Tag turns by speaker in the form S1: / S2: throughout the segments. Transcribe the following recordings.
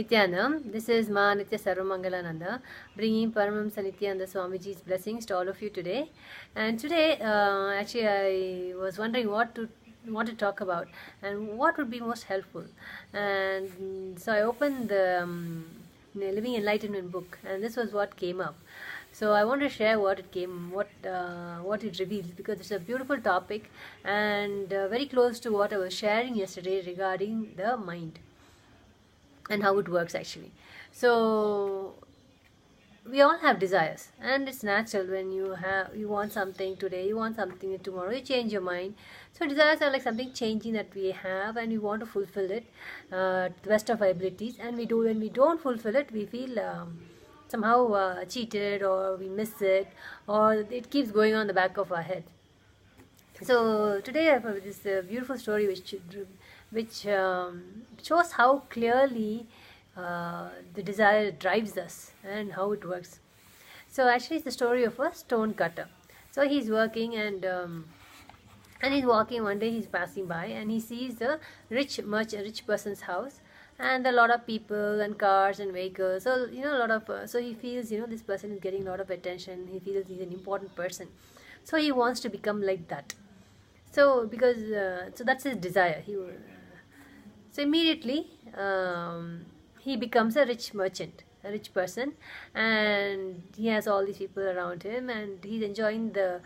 S1: Nithyanam, this is Ma Nitya Sarvamangalananda, bringing Paramahamsa Nithyananda Swamiji's blessings to all of you today. And today, actually, I was wondering what to talk about and what would be most helpful. And so I opened the Living Enlightenment book, and this was what came up. So I want to share what it reveals, because it's a beautiful topic and very close to what I was sharing yesterday regarding the mind and how it works actually. So we all have desires, and it's natural. When you want something today, you want something tomorrow, you change your mind. So desires are like something changing that we have, and we want to fulfill it to the best of our abilities. And when we don't fulfill it, we feel somehow cheated, or we miss it, or it keeps going on the back of our head. So today I have this beautiful story which shows how clearly the desire drives us and how it works. So actually it's the story of a stone cutter. So he's working, and he's walking. One day he's passing by and he sees a rich person's house, and a lot of people and cars and vehicles. So a lot of so he feels this person is getting a lot of attention. He feels he's an important person, so he wants to become like that. So because so that's his desire. So immediately he becomes a rich merchant, a rich person, and he has all these people around him, and he's enjoying the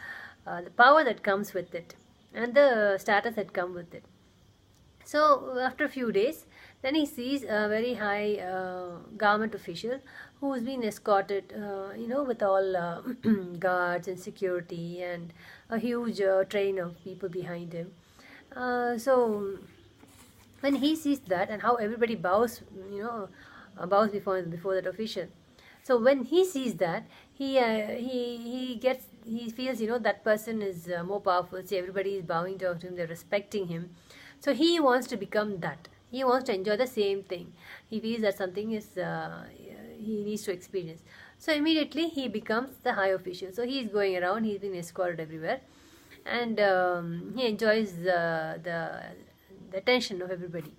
S1: power that comes with it and the status that comes with it. So after a few days, then he sees a very high government official who's been escorted, with all guards and security and a huge train of people behind him. So when he sees that, and how everybody bows before that official. So when he sees that, he feels that person is more powerful. See, everybody is bowing to him, they're respecting him. So he wants to become that. He wants to enjoy the same thing. He feels that something is he needs to experience. So immediately he becomes the high official. So he is going around. He's been escorted everywhere, and he enjoys the attention of everybody.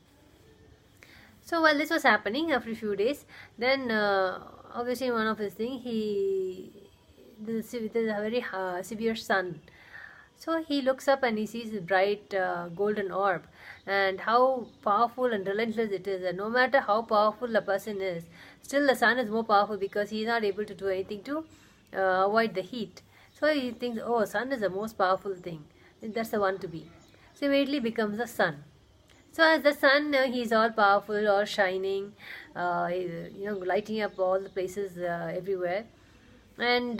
S1: So while this was happening, after a few days, then obviously one of his things, there's a very severe sun. So he looks up and he sees a bright golden orb, and how powerful and relentless it is. And no matter how powerful a person is, still the sun is more powerful, because he is not able to do anything to avoid the heat. So he thinks, oh, sun is the most powerful thing. That's the one to be. So immediately becomes the sun. So as the sun, he is all powerful, all shining, lighting up all the places everywhere, and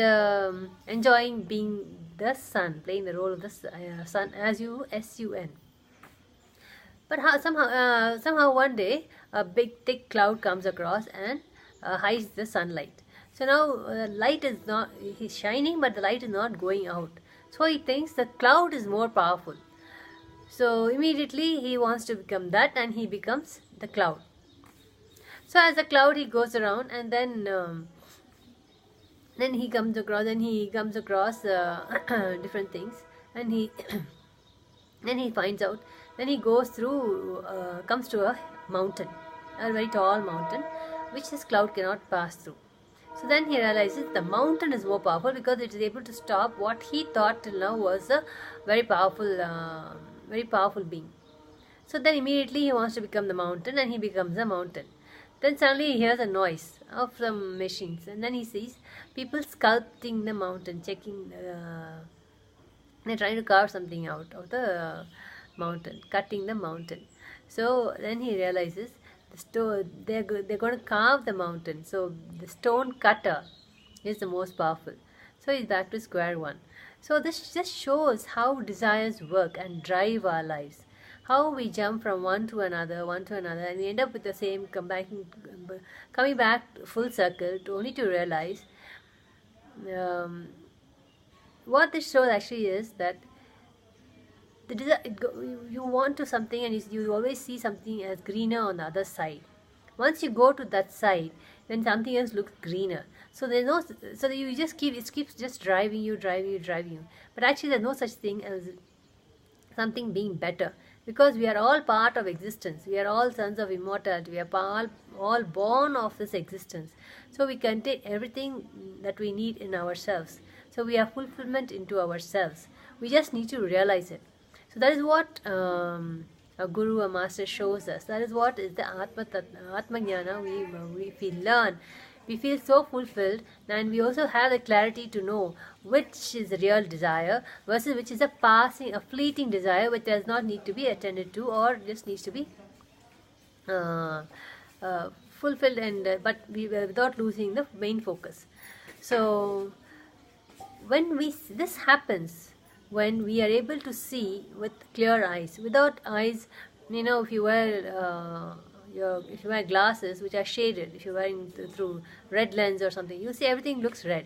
S1: enjoying being the sun, playing the role of the sun, S-U-N. But somehow one day a big thick cloud comes across and hides the sunlight. So now light is not, he's shining, but the light is not going out. So he thinks the cloud is more powerful. So immediately he wants to become that, and he becomes the cloud. So as the cloud, he goes around, and then he comes across different things, and he then he finds out. Then he goes through, comes to a mountain, a very tall mountain, which this cloud cannot pass through. So then he realizes the mountain is more powerful, because it is able to stop what he thought till now was a very powerful being. So then immediately he wants to become the mountain, and he becomes a mountain. Then suddenly he hears a noise of some machines, and then he sees people sculpting the mountain, they're trying to carve something out of the mountain, cutting the mountain. So then he realizes they're going to carve the mountain. So the stone cutter is the most powerful. So he's back to square one. So this just shows how desires work and drive our lives. How we jump from one to another, and we end up with the same, coming back full circle, only to realize what this shows actually is that you want to something, and you always see something as greener on the other side. Once you go to that side, then something else looks greener. So you just it keeps just driving you. But actually there's no such thing as something being better. because we are all part of existence. We are all sons of immortality. We are all born of this existence. So we contain everything that we need in ourselves. So we have fulfillment into ourselves. We just need to realize it. So that is what a guru, a master shows us. That is what is the Atma Jnana. If we learn, we feel so fulfilled, and we also have the clarity to know which is the real desire versus which is a fleeting desire which does not need to be attended to or just needs to be fulfilled, and but without losing the main focus. So when this happens, when we are able to see with clear eyes. Without eyes, if you wear if you wear glasses which are shaded, if you're wearing through red lens or something, you see everything looks red,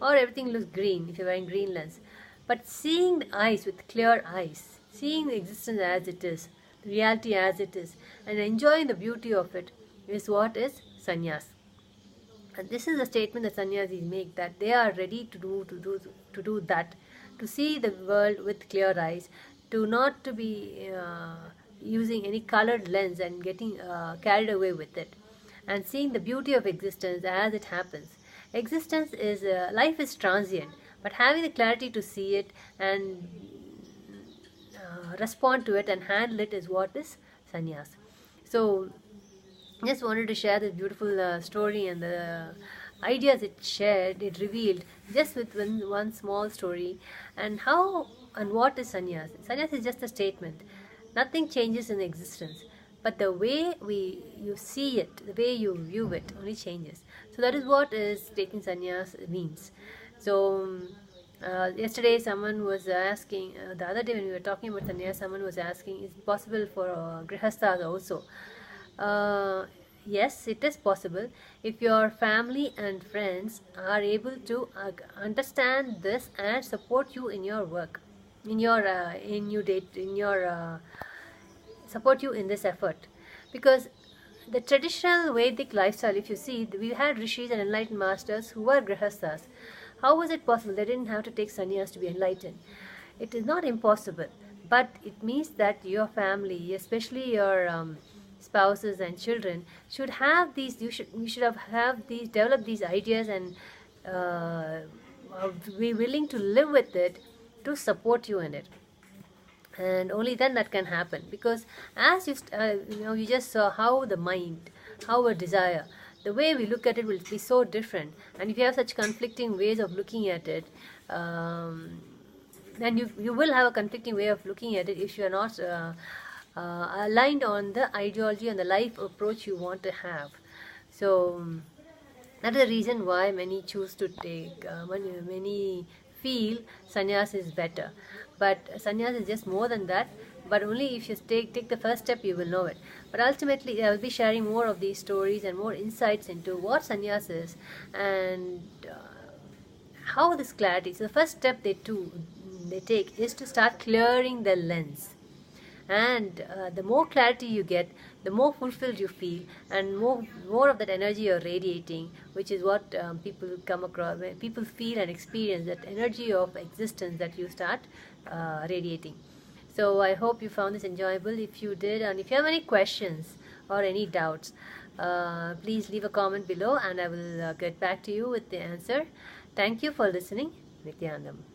S1: or everything looks green if you're wearing green lens. But seeing the eyes with clear eyes, seeing the existence as it is, the reality as it is, and enjoying the beauty of it is what is sannyas. And this is a statement that sannyasis make, that they are ready to do that, to see the world with clear eyes, to not to be using any colored lens and getting carried away with it, and seeing the beauty of existence as it happens. Existence is life is transient, but having the clarity to see it and respond to it and handle it is what is sannyas. So just wanted to share this beautiful story and the ideas it revealed just with one small story. And how and what is sannyas? Sannyas is just a statement. Nothing changes in existence, but the way you see it, the way you view it only changes. So that is what is taking sannyas means. So yesterday someone was asking, the other day when we were talking about sannyas, someone was asking, is it possible for grihasthas also? Yes, it is possible if your family and friends are able to understand this and support you in your work, support you in this effort. Because the traditional Vedic lifestyle, if you see, we had rishis and enlightened masters who were grihasthas. How was it possible? They didn't have to take sannyas to be enlightened. It is not impossible, but it means that your family, especially your spouses and children, should have these. You should have these, develop these ideas, and be willing to live with it, to support you in it. And only then that can happen. Because as you just saw how the mind, how a desire, the way we look at it will be so different. And if you have such conflicting ways of looking at it, then you will have a conflicting way of looking at it if you are not aligned on the ideology and the life approach you want to have. So that is the reason why many choose to take, many feel sannyas is better. But sannyas is just more than that. But only if you take the first step, you will know it. But ultimately, I will be sharing more of these stories and more insights into what sannyas is and how this clarity. So the first step they take is to start clearing the lens. And the more clarity you get, the more fulfilled you feel, and more of that energy you're radiating, which is what people come across. When people feel and experience that energy of existence that you start radiating. So I hope you found this enjoyable. If you did, and if you have any questions or any doubts, please leave a comment below, and I will get back to you with the answer. Thank you for listening. Nithyanandam.